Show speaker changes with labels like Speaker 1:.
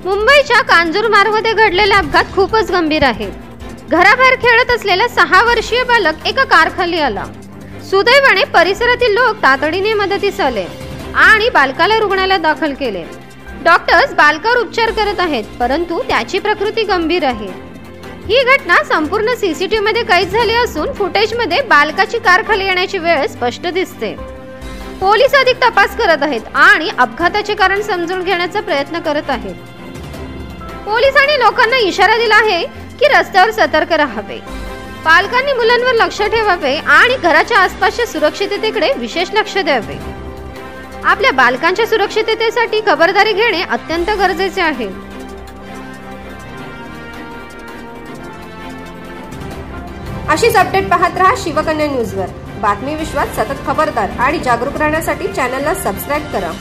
Speaker 1: मुंबईच्या कांजूरमार्गमध्ये घडलेला अपघात खूपच गंभीर आहे। घराबाहेर खेळत असलेला 6 वर्षीय बालक एका कारखाली आला। सुदैवाने परिसरातील लोक तातडीने मदतीस आले आणि बालकाला रुग्णालयात दाखल केले। डॉक्टर्स बालकावर उपचार करत आहेत, परंतु त्याची प्रकृती गंभीर आहे। ही घटना संपूर्ण सीसीटीव्ही मध्ये कैद झाली असून फुटेजमध्ये बालकाची कार खाली येण्याची वेळ स्पष्ट दिसते। पोलीस अधिक तपास करत आहेत आणि अपघाताचे कारण समजून घेण्याचा प्रयत्न करत आहेत। पोलिसांनी लोकांना इशारा दिला आहे की रस्त्यावर सतर्क राहावे, पालकांनी मुलांवर लक्ष ठेवावे आणि घराच्या आसपासच्या सुरक्षिततेकडे विशेष लक्ष द्यावे। आपल्या बालकांच्या सुरक्षिततेसाठी खबरदारी घेणे अत्यंत गरजेचे आहे।
Speaker 2: अशीच अपडेट पाहत रहा शिवकन्या न्यूजवर। बातमी विश्वात सतत खबरदार आणि जागरूक राहण्यासाठी चॅनलला सबस्क्राइब करा।